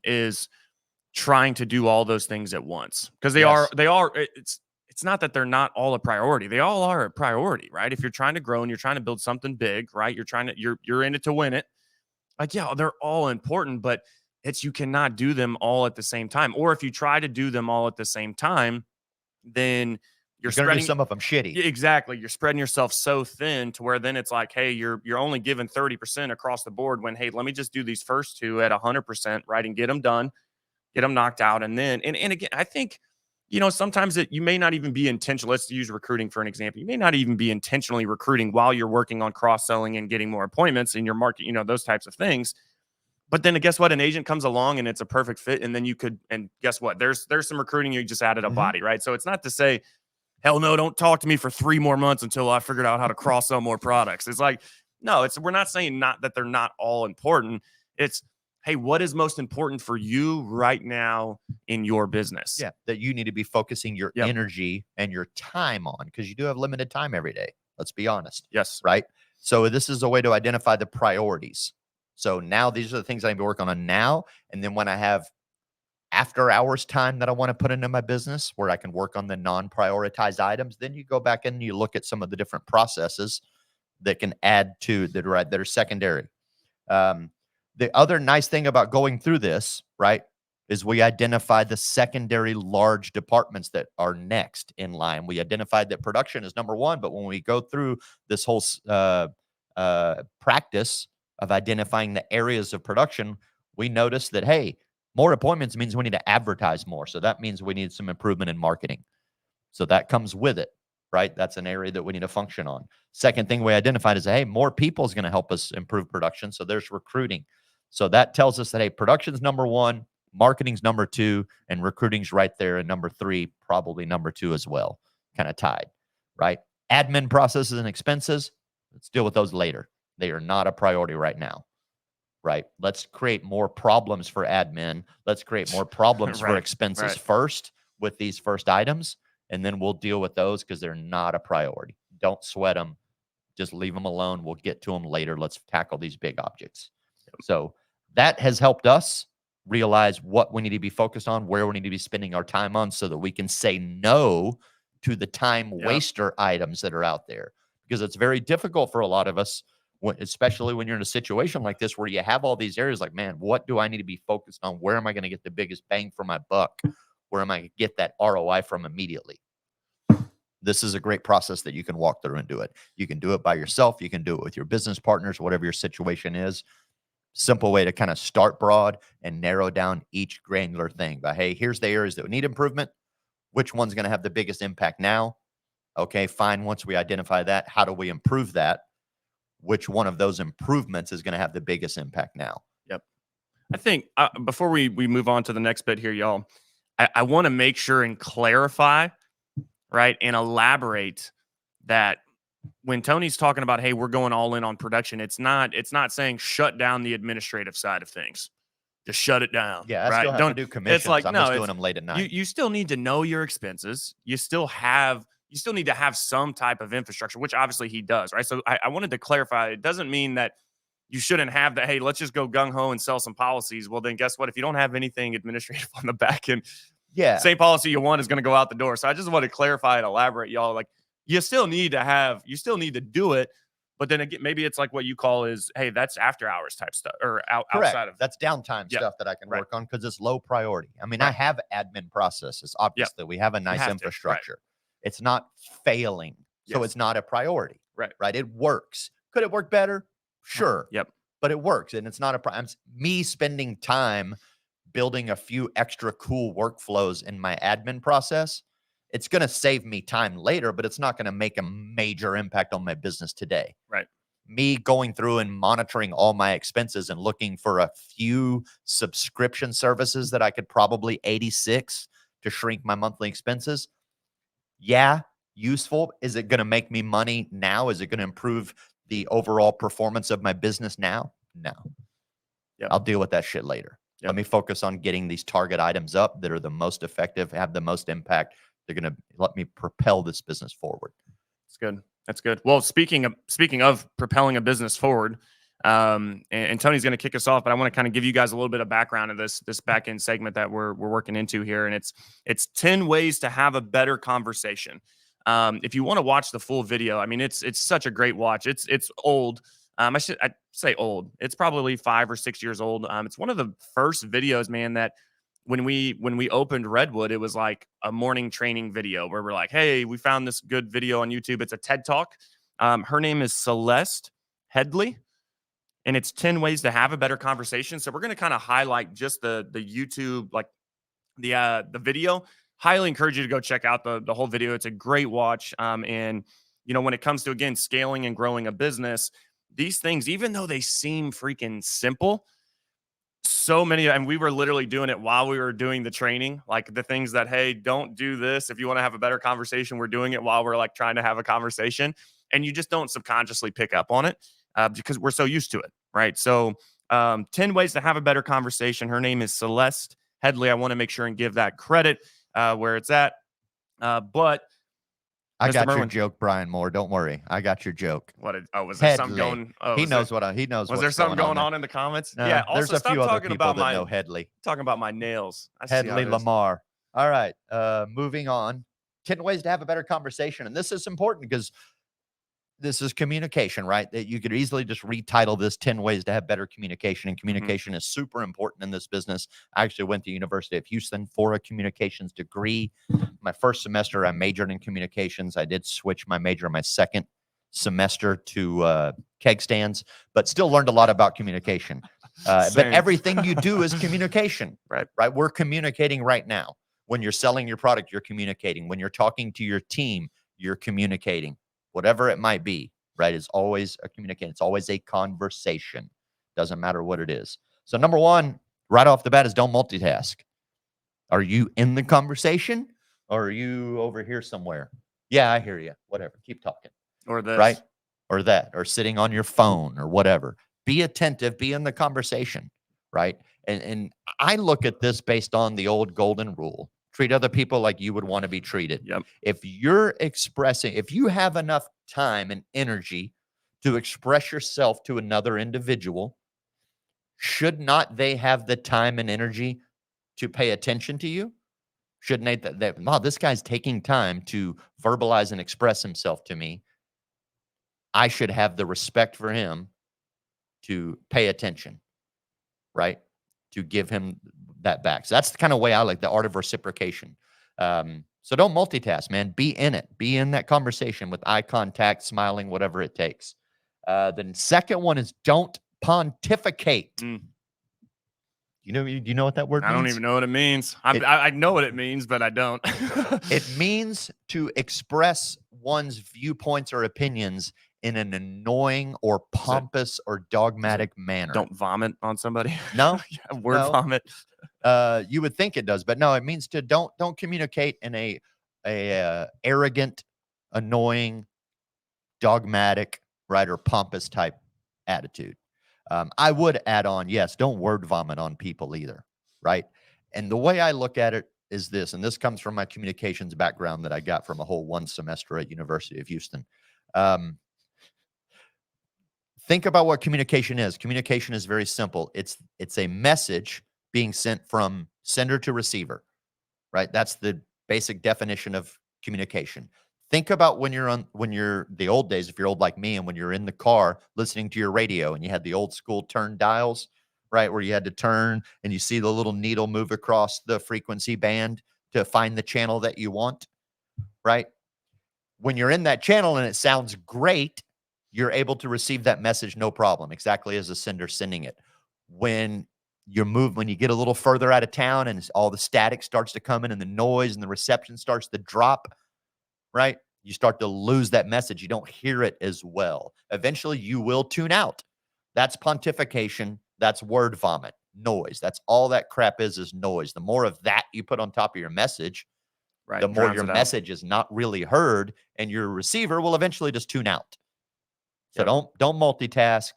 is trying to do all those things at once. Because they are, it's not that they're not all a priority. They all are a priority, right? If you're trying to grow and you're trying to build something big, right? You're in it to win it. Like, yeah, they're all important, but you cannot do them all at the same time. Or if you try to do them all at the same time, then you're going to spreading do some of them shitty. Exactly. You're spreading yourself so thin to where then it's like, hey, you're only giving 30% across the board, when, hey, let me just do these first 2 at 100%, right? And get them done, get them knocked out. And then, and again, I think, sometimes you may not even be intentional. Let's use recruiting for an example. You may not even be intentionally recruiting while you're working on cross-selling and getting more appointments in your market, those types of things. But then guess what? An agent comes along and it's a perfect fit. And then and guess what? There's some recruiting. You just added a body, right? So it's not to say, hell no, don't talk to me for 3 more months until I figured out how to cross-sell more products. It's like, no, we're not saying that they're not all important. It's, hey, what is most important for you right now in your business? Yeah, that you need to be focusing your energy and your time on, because you do have limited time every day. Let's be honest. Yes. Right? So this is a way to identify the priorities. So now these are the things I need to work on now. And then when I have after hours time that I want to put into my business where I can work on the non-prioritized items, then you go back and you look at some of the different processes that can add to that are secondary. The other nice thing about going through this, right, is we identified the secondary large departments that are next in line. We identified that production is number 1, but when we go through this whole practice of identifying the areas of production, we noticed that, hey, more appointments means we need to advertise more. So that means we need some improvement in marketing. So that comes with it, right? That's an area that we need to function on. Second thing we identified is, hey, more people is going to help us improve production. So there's recruiting. So that tells us that, hey, production's number 1, marketing's number 2, and recruiting's right there. And number 3, probably number 2 as well, kind of tied, right? Admin processes and expenses, let's deal with those later. They are not a priority right now. Right. Let's create more problems for admin. Let's create more problems for expenses first. with these first items, and then we'll deal with those because they're not a priority. Don't sweat them. Just leave them alone. We'll get to them later. Let's tackle these big objects. So that has helped us realize what we need to be focused on, where we need to be spending our time on, so that we can say no to the time waster items that are out there. Because it's very difficult for a lot of us, especially when you're in a situation like this where you have all these areas like, man, what do I need to be focused on? Where am I going to get the biggest bang for my buck? Where am I going to get that ROI from immediately? This is a great process that you can walk through and do it. You can do it by yourself. You can do it with your business partners, whatever your situation is. Simple way to kind of start broad and narrow down each granular thing. But hey, here's the areas that need improvement. Which one's going to have the biggest impact now? Okay, fine. Once we identify that, how do we improve that? Which one of those improvements is going to have the biggest impact now? Yep. I think before we move on to the next bit here, y'all, I want to make sure and clarify, right, and elaborate that when Tony's talking about, hey, we're going all in on production, it's not saying shut down the administrative side of things. Just shut it down. Yeah, I right? still have to do commissions. It's like, I'm just doing them late at night. You still need to know your expenses. You still need to have some type of infrastructure, which obviously he does, right? So I wanted to clarify. It doesn't mean that you shouldn't have that, hey, let's just go gung-ho and sell some policies. Well, then guess what? If you don't have anything administrative on the back end, same policy you want is going to go out the door. So I just want to clarify and elaborate, y'all. Like, you still need to do it. But then again, maybe it's like what you call is, hey, that's after hours type stuff or outside of that's downtime stuff that I can work on because it's low priority. I mean, I have admin processes. Obviously, we have a nice infrastructure. It's not failing, so it's not a priority. Right. It works. Could it work better? Sure. But it works, and it's not a problem. Me spending time building a few extra cool workflows in my admin process. It's going to save me time later, but it's not going to make a major impact on my business today. Right. Me going through and monitoring all my expenses and looking for a few subscription services that I could probably 86 to shrink my monthly expenses. Yeah, useful. Is it going to make me money now? Is it going to improve the overall performance of my business now? No. I'll deal with that shit later. Let me focus on getting these target items up that are the most effective, have the most impact. They're going to let me propel this business forward. That's good. That's good. Well, speaking of propelling a business forward, and Tony's going to kick us off, but I want to kind of give you guys a little bit of background of this back end segment that we're working into here, and it's 10 ways to have a better conversation. If you want to watch the full video, I mean, it's such a great watch. It's old. I'd say old. It's probably 5 or 6 years old. It's one of the first videos, man, that when we opened Redwood, it was like a morning training video where we're like, hey, we found this good video on YouTube. It's a TED Talk. Her name is Celeste Headley, and it's 10 ways to have a better conversation. So we're going to kind of highlight just the YouTube, like the video. Highly encourage you to go check out the whole video. It's a great watch. And when it comes to, again, scaling and growing a business, these things, even though they seem freaking simple, so many, and we were literally doing it while we were doing the training, like the things that, hey, don't do this. If you want to have a better conversation, we're doing it while we're like trying to have a conversation, and you just don't subconsciously pick up on it because we're so used to it. Right. So 10 ways to have a better conversation. Her name is Celeste Headley. I want to make sure and give that credit where it's at. But I Mr. got Merwin. your joke, Brian Moore. Don't worry. I got your joke. Was there something Headley. going? Oh, He knows. Was there something going on in the comments? Yeah. Also, There's a stop few other talking people about that know Headley. talking about my nails. I see how Headley it is. Lamar. All right. Moving on. 10 ways to have a better conversation. And this is important because this is communication, right? That you could easily just retitle this 10 ways to have better communication. And communication is super important in this business. I actually went to University of Houston for a communications degree. My first semester, I majored in communications. I did switch my major my second semester to keg stands, but still learned a lot about communication. But everything you do is communication, right? We're communicating right now. When you're selling your product, you're communicating. When you're talking to your team, you're communicating. Whatever it might be, right? It's always a communication. It's always a conversation. Doesn't matter what it is. So number one, right off the bat, is don't multitask. Are you in the conversation or are you over here somewhere? Yeah, I hear you. Whatever. Keep talking. Or this. Right? Or that. Or sitting on your phone or whatever. Be attentive. Be in the conversation, right? And I look at this based on the old golden rule. Treat other people like you would want to be treated. Yep. If you have enough time and energy to express yourself to another individual, should not they have the time and energy to pay attention to you? Shouldn't wow, this guy's taking time to verbalize and express himself to me. I should have the respect for him to pay attention, right? To give him that back. So that's the kind of way I like the art of reciprocation. So don't multitask, man. Be in it. Be in that conversation with eye contact, smiling, whatever it takes. Then second one is don't pontificate. Do you know what that word means? I don't even know what it means. I know what it means, but I don't. It means to express one's viewpoints or opinions in an annoying or pompous or dogmatic manner. Don't vomit on somebody. No, Word no. vomit. You would think it does, but no, it means to don't communicate in a arrogant, annoying, dogmatic, right, or pompous type attitude. I would add on, yes, don't word vomit on people either, right? And the way I look at it is this, and this comes from my communications background that I got from a whole one semester at University of Houston. Think about what communication is. Communication is very simple. It's a message being sent from sender to receiver, right? That's the basic definition of communication. Think about when you're the old days, if you're old like me, and when you're in the car listening to your radio and you had the old school turn dials, right? Where you had to turn and you see the little needle move across the frequency band to find the channel that you want, right? When you're in that channel and it sounds great, you're able to receive that message no problem, exactly as the sender sending it. When you get a little further out of town and all the static starts to come in and the noise and the reception starts to drop, right? You start to lose that message. You don't hear it as well. Eventually, you will tune out. That's pontification. That's word vomit, noise. That's all that crap is noise. The more of that you put on top of your message, Right, the more drowns your it out. message is not really heard, and your receiver will eventually just tune out. So Yep. don't multitask,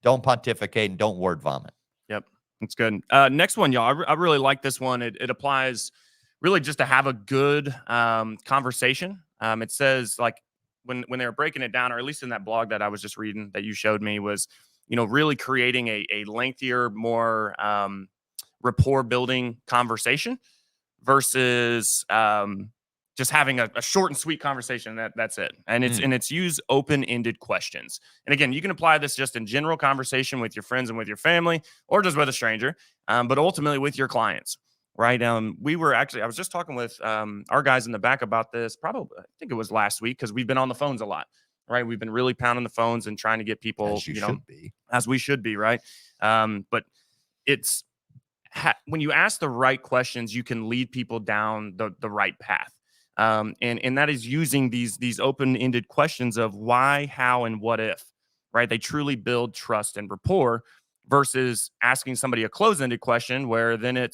don't pontificate, and don't word vomit. Yep, that's good. Next one, y'all. I really like this one. It applies really just to have a good conversation. It says, like, when they were breaking it down, or at least in that blog that I was just reading that you showed me, was, really creating a lengthier, more rapport building conversation versus just having a short and sweet conversation. That's it. And it's use open-ended questions. And again, you can apply this just in general conversation with your friends and with your family, or just with a stranger, but ultimately with your clients, right? I was just talking with our guys in the back about this, probably, I think it was last week, because we've been on the phones a lot, right? We've been really pounding the phones and trying to get people, as we should be, right? But it's when you ask the right questions, you can lead people down the right path. And that is using these open-ended questions of why, how, and what if, right? They truly build trust and rapport versus asking somebody a closed-ended question where then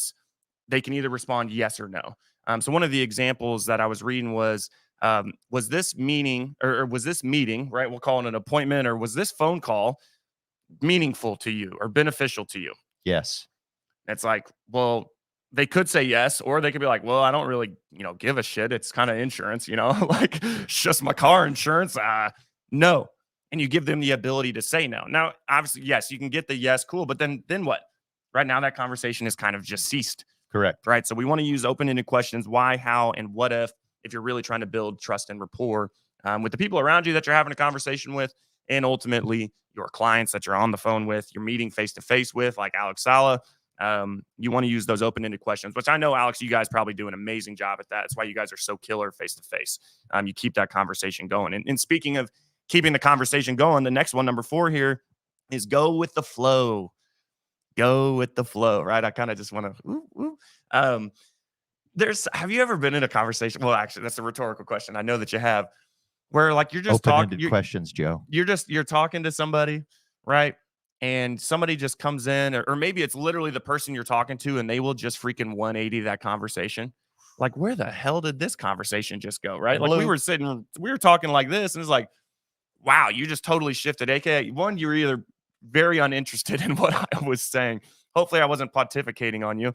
they can either respond yes or no. So one of the examples that I was reading was this meeting, right? We'll call it an appointment, or was this phone call meaningful to you or beneficial to you? Yes. It's like, well, they could say yes, or they could be like, well, I don't really, give a shit. It's kind of insurance, like, it's just my car insurance. No. And you give them the ability to say no. Now, obviously, yes, you can get the yes, cool. But then what? Right now, that conversation is kind of just ceased. Correct. Right. So we want to use open-ended questions, why, how, and what if you're really trying to build trust and rapport with the people around you that you're having a conversation with, and ultimately your clients that you're on the phone with, you're meeting face-to-face with, like Alex Sala. You want to use those open-ended questions, which I know, Alex, you guys probably do an amazing job at that. That's why you guys are so killer face-to-face. You keep that conversation going. And speaking of keeping the conversation going, the next one, number 4 here, is go with the flow. Go with the flow, right? I kind of just want to, have you ever been in a conversation? Well, actually, that's a rhetorical question. I know that you have, where like you're just open-ended questions, Joe. You're talking to somebody, right? And somebody just comes in, or maybe it's literally the person you're talking to, and they will just freaking 180 that conversation. Like, where the hell did this conversation just go, right? Like, we were talking like this, and it's like, wow, you just totally shifted. AKA, one, you're either very uninterested in what I was saying. Hopefully I wasn't pontificating on you.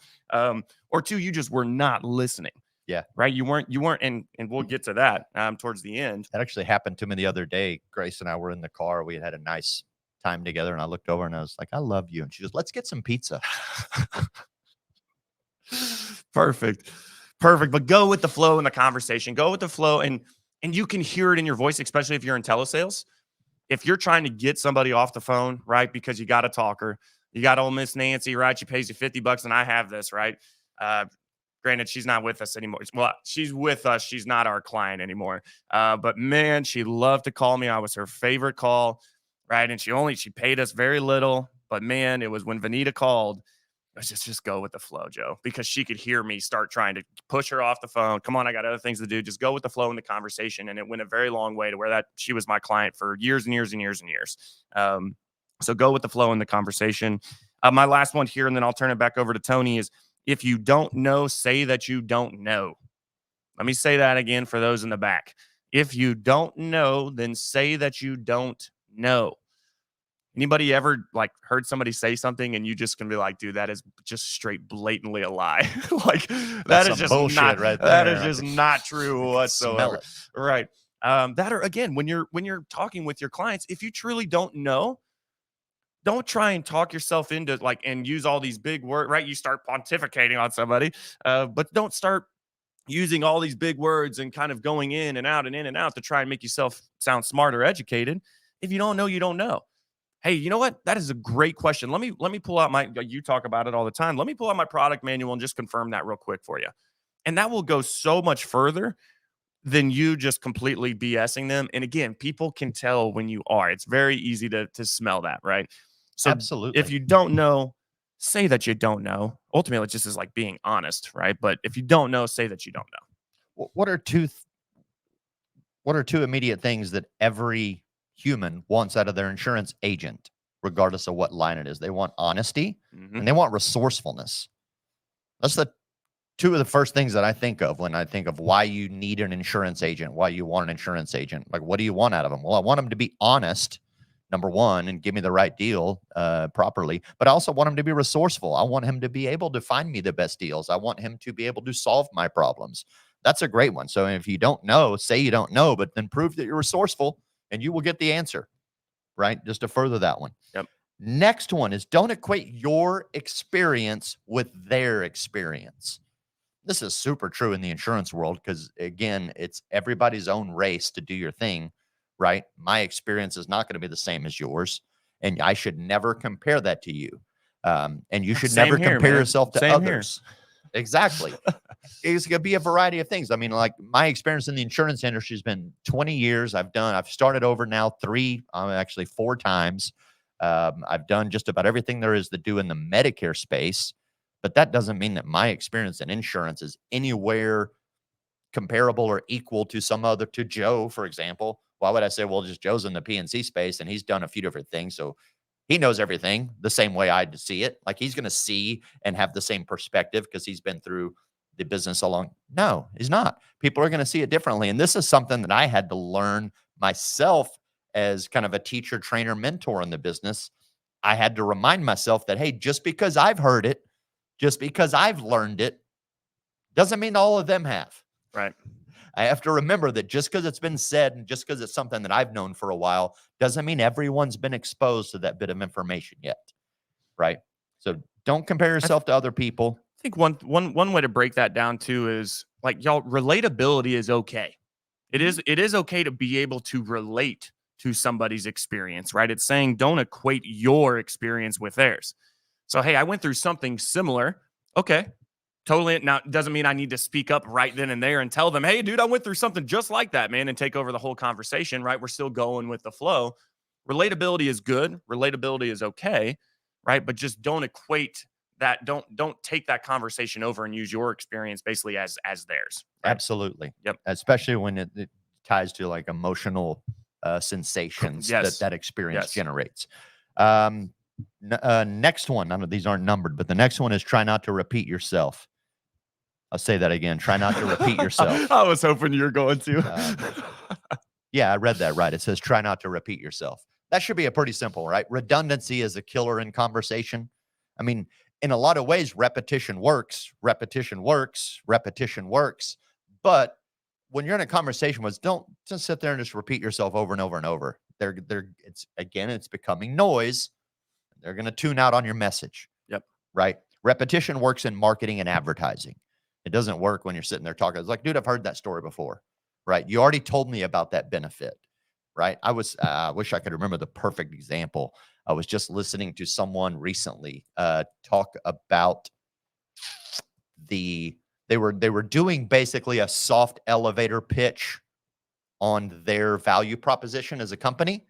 Or 2, you just were not listening. Yeah. Right. You weren't, and we'll get to that towards the end. That actually happened to me the other day. Grace and I were in the car. We had a nice time together, and I looked over and I was like, I love you. And she goes, let's get some pizza. Perfect. But go with the flow in the conversation. Go with the flow, and you can hear it in your voice, especially if you're in telesales. If you're trying to get somebody off the phone, right, because you got a talker, you got old Miss Nancy, right? She pays you $50, and I have this, right? Granted, she's not with us anymore. Well, she's with us. She's not our client anymore. But man, she loved to call me. I was her favorite call, right? And she paid us very little. But man, it was when Vanita called. Let's just go with the flow, Joe, because she could hear me start trying to push her off the phone. Come on, I got other things to do. Just go with the flow in the conversation. And it went a very long way to where she was my client for years and years and years and years. So go with the flow in the conversation. My last one here, and then I'll turn it back over to Tony, is if you don't know, say that you don't know. Let me say that again for those in the back. If you don't know, then say that you don't know. Anybody ever like heard somebody say something and you just can be like, dude, that is just straight blatantly a lie. Like that is just bullshit not right that there. is just not true whatsoever. Right. That, or again, when you're talking with your clients, if you truly don't know, don't try and talk yourself into like and use all these big words, right? You start pontificating on somebody, but don't start using all these big words and kind of going in and out and in and out to try and make yourself sound smart or educated. If you don't know, you don't know. Hey, you know what? That is a great question. Let me pull out you talk about it all the time. Let me pull out my product manual and just confirm that real quick for you. And that will go so much further than you just completely BSing them. And again, people can tell when you are. It's very easy to smell that, right? So Absolutely. if you don't know, say that you don't know. Ultimately, it just is like being honest, right? But if you don't know, say that you don't know. What are two immediate things that every human wants out of their insurance agent, regardless of what line it is? They want honesty and they want resourcefulness. That's the two of the first things that I think of when I think of why you need an insurance agent, why you want an insurance agent. Like, what do you want out of them? Well, I want them to be honest, number one, and give me the right deal properly. But I also want him to be resourceful. I want him to be able to find me the best deals. I want him to be able to solve my problems. That's a great one. So if you don't know, say you don't know, but then prove that you're resourceful and you will get the answer, right? Just to further that one. Yep. Next one is don't equate your experience with their experience. This is super true in the insurance world because, again, it's everybody's own race to do your thing, right? My experience is not going to be the same as yours, and I should never compare that to you. And you should never compare yourself to others. Exactly. It's going to be a variety of things. I mean, like my experience in the insurance industry has been 20 years. I've started over now 4 times. I've done just about everything there is to do in the Medicare space, but that doesn't mean that my experience in insurance is anywhere comparable or equal to to Joe, for example. Why would I say, well, just Joe's in the PNC space and he's done a few different things, so he knows everything the same way I see it. Like he's going to see and have the same perspective because he's been through the business along. No, he's not. People are going to see it differently. And this is something that I had to learn myself as kind of a teacher, trainer, mentor in the business. I had to remind myself that, hey, just because I've heard it, just because I've learned it, doesn't mean all of them have. Right. I have to remember that just because it's been said and just because it's something that I've known for a while doesn't mean everyone's been exposed to that bit of information yet, right? So don't compare yourself to other people. I think one way to break that down too is like, y'all, relatability is okay. It is okay to be able to relate to somebody's experience, right? It's saying don't equate your experience with theirs. So, hey, I went through something similar. Okay. Totally. Now, it doesn't mean I need to speak up right then and there and tell them, hey, dude, I went through something just like that, man, and take over the whole conversation, right? We're still going with the flow. Relatability is good. Relatability is okay, right? But just don't equate that. Don't take that conversation over and use your experience basically as theirs. Right? Absolutely. Yep. Especially when it ties to like emotional sensations that experience generates. Next one, none of these aren't numbered, but the next one is try not to repeat yourself. I'll say that again. Try not to repeat yourself. I was hoping you were going to. Yeah, I read that right. It says try not to repeat yourself. That should be a pretty simple, right? Redundancy is a killer in conversation. I mean, in a lot of ways, repetition works. But when you're in a conversation with, don't just sit there and just repeat yourself over and over and over. It's becoming noise. They're going to tune out on your message. Yep. Right. Repetition works in marketing and advertising. It doesn't work when you're sitting there talking. It's like, dude, I've heard that story before. Right. You already told me about that benefit. Right. I wish I could remember the perfect example. I was just listening to someone recently talk about they were doing basically a soft elevator pitch on their value proposition as a company.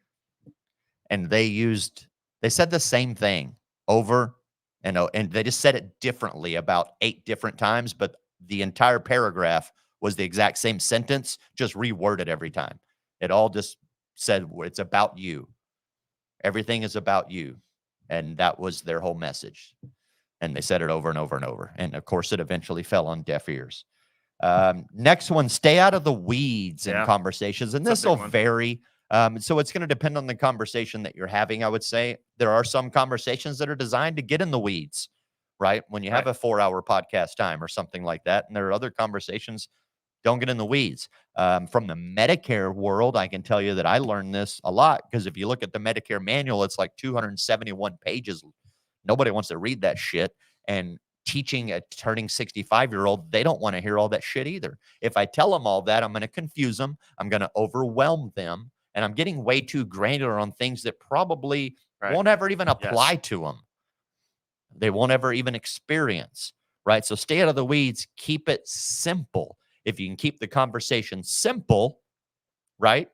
And they said the same thing over and they just said it differently about 8 different times, but the entire paragraph was the exact same sentence, just reworded every time. It all just said, it's about you. Everything is about you. And that was their whole message. And they said it over and over and over. And of course, it eventually fell on deaf ears. Next one, stay out of the weeds in conversations. And this will vary. So it's going to depend on the conversation that you're having, I would say. There are some conversations that are designed to get in the weeds, right? When you have a 4-hour podcast time or something like that. And there are other conversations, don't get in the weeds. From the Medicare world, I can tell you that I learned this a lot, because if you look at the Medicare manual, it's like 271 pages. Nobody wants to read that shit. And teaching a turning 65-year-old, they don't want to hear all that shit either. If I tell them all that, I'm going to confuse them. I'm going to overwhelm them. And I'm getting way too granular on things that probably won't ever even apply to them. They won't ever even experience, right? So stay out of the weeds. Keep it simple. If you can keep the conversation simple, right,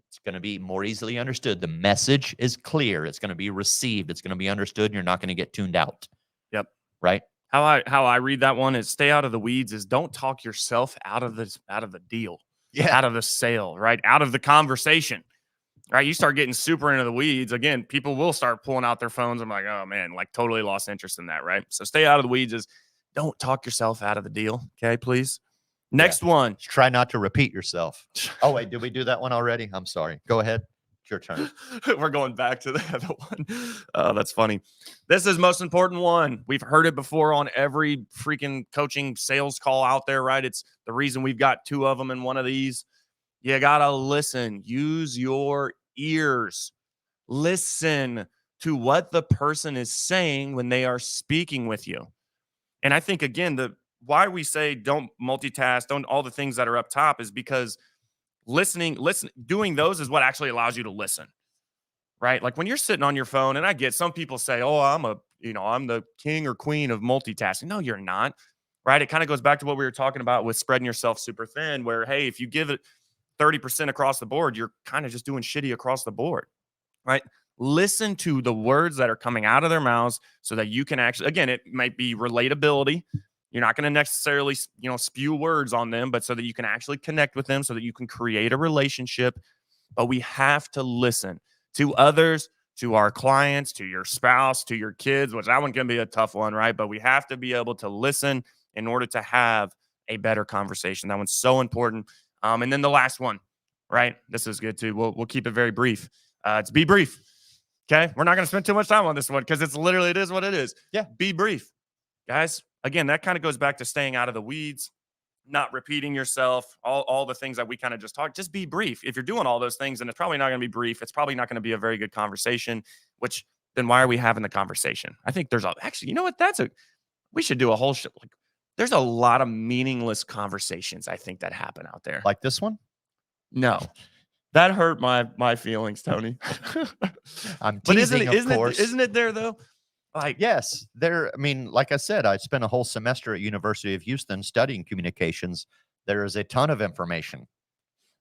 it's going to be more easily understood. The message is clear. It's going to be received. It's going to be understood. And you're not going to get tuned out. Yep. Right. How I read that one is stay out of the weeds is don't talk yourself out of the deal. Yeah. Out of the sale, right? Out of the conversation. Right. You start getting super into the weeds. Again, people will start pulling out their phones. I'm like, oh man, like totally lost interest in that. Right. So stay out of the weeds is don't talk yourself out of the deal. Okay, please. Next one. Try not to repeat yourself. Oh, wait, did we do that one already? I'm sorry. Go ahead. It's your turn. We're going back to the other one. Oh, that's funny. This is most important one. We've heard it before on every freaking coaching sales call out there, right? It's the reason we've got 2 of them in one of these. You got to listen. Use your ears. Listen to what the person is saying when they are speaking with you. And I think, again, why we say don't multitask, don't all the things that are up top is because doing those is what actually allows you to listen, right? Like when you're sitting on your phone, and I get some people say, oh, I'm the king or queen of multitasking. No, you're not, right? It kind of goes back to what we were talking about with spreading yourself super thin, where, hey, if you give it 30% across the board, you're kind of just doing shitty across the board, right? Listen to the words that are coming out of their mouths so that you can actually, again, it might be relatability. You're not going to necessarily, spew words on them, but so that you can actually connect with them, so that you can create a relationship. But we have to listen to others, to our clients, to your spouse, to your kids, which that one can be a tough one, right? But we have to be able to listen in order to have a better conversation. That one's so important. And then the last one, right? This is good too. We'll keep it very brief. It's be brief. Okay. We're not going to spend too much time on this one because it is what it is. Yeah. Be brief, guys. Again, that kind of goes back to staying out of the weeds, not repeating yourself, all the things that we kind of just talked. Just be brief. If you're doing all those things, and it's probably not going to be brief, it's probably not going to be a very good conversation, which then why are we having the conversation? I think actually, you know what? We should do a whole show. Like, there's a lot of meaningless conversations, I think, that happen out there. Like this one? No. That hurt my feelings, Tony. I'm teasing, of course. Isn't it there, though? Like, yes, there. I mean, like I said, I spent a whole semester at University of Houston studying communications. There is a ton of information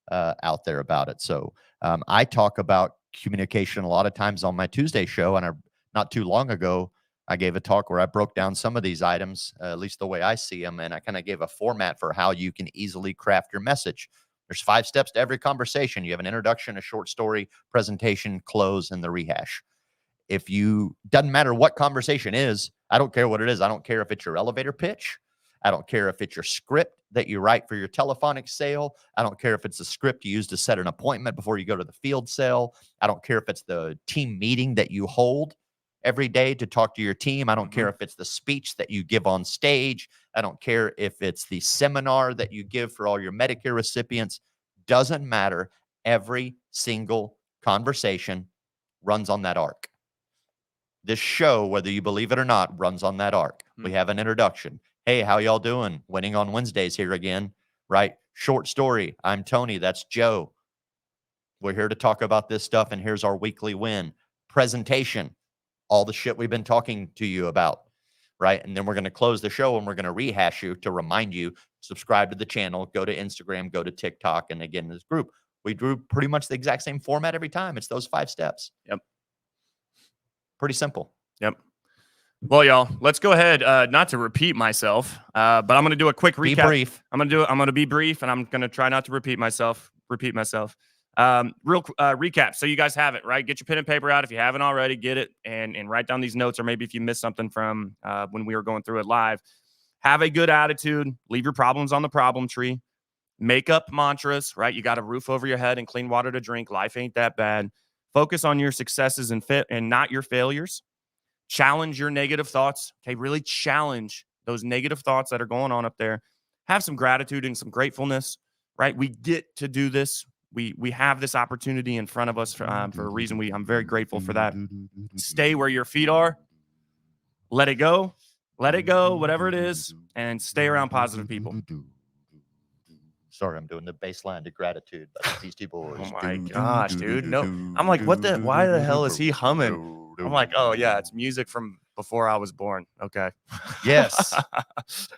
out there about it. So I talk about communication a lot of times on my Tuesday show. And not too long ago, I gave a talk where I broke down some of these items, at least the way I see them. And I kind of gave a format for how you can easily craft your message. There's 5 steps to every conversation. You have an introduction, a short story, presentation, close, and the rehash. Doesn't matter what conversation is, I don't care what it is. I don't care if it's your elevator pitch. I don't care if it's your script that you write for your telephonic sale. I don't care if it's a script you use to set an appointment before you go to the field sale. I don't care if it's the team meeting that you hold. every day to talk to your team. I don't care if it's the speech that you give on stage. I don't care if it's the seminar that you give for all your Medicare recipients. Doesn't matter. Every single conversation runs on that arc. This show, whether you believe it or not, runs on that arc. We have an introduction. Hey, how y'all doing? Winning on Wednesdays here again, right? Short story. I'm Tony. That's Joe. We're here to talk about this stuff, and here's our weekly win. Presentation. All the shit we've been talking to you about, right? And then we're going to close the show, and we're going to rehash you to remind you, subscribe to the channel, go to Instagram, go to TikTok, and again, this group. We do pretty much the exact same format every time. It's those 5 steps. Yep. Pretty simple. Yep. Well, y'all, let's go ahead. Not to repeat myself, but I'm going to do a quick recap. Be brief. I'm going to be brief, and I'm going to try not to repeat myself. Recap. So you guys have it, right? Get your pen and paper out if you haven't already. Get it and write down these notes, or maybe if you missed something from when we were going through it live. Have a good attitude. Leave your problems on the problem tree. Make up mantras, right? You got a roof over your head and clean water to drink. Life ain't that bad. Focus on your successes and not your failures. Challenge your negative thoughts. Okay, really challenge those negative thoughts that are going on up there. Have some gratitude and some gratefulness, right? We get to do this. We have this opportunity in front of us for a reason. I'm very grateful for that. Stay where your feet are. Let it go. Let it go, whatever it is, and stay around positive people. Sorry, I'm doing the bass line to Gratitude by the Beastie Boys. Oh my gosh, dude. No, I'm like, why the hell is he humming? I'm like, oh yeah, it's music from before I was born. Okay. Yes.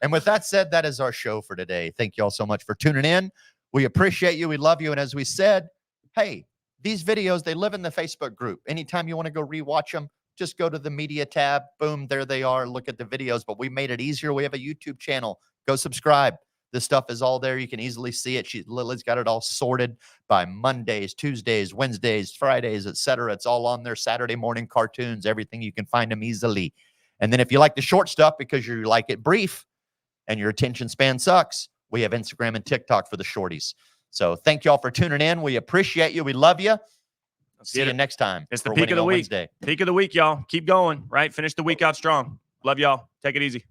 And with that said, that is our show for today. Thank you all so much for tuning in. We appreciate you. We love you. And as we said, hey, these videos, they live in the Facebook group. Anytime you want to go rewatch them, just go to the media tab. Boom, there they are. Look at the videos. But we made it easier. We have a YouTube channel. Go subscribe. This stuff is all there. You can easily see it. Lily's got it all sorted by Mondays, Tuesdays, Wednesdays, Fridays, etc. It's all on there. Saturday morning cartoons, everything. You can find them easily. And then if you like the short stuff because you like it brief and your attention span sucks, we have Instagram and TikTok for the shorties. So thank y'all for tuning in. We appreciate you. We love you. See you next time. It's the peak of the week. Peak of the week, y'all. Keep going, right? Finish the week out strong. Love y'all. Take it easy.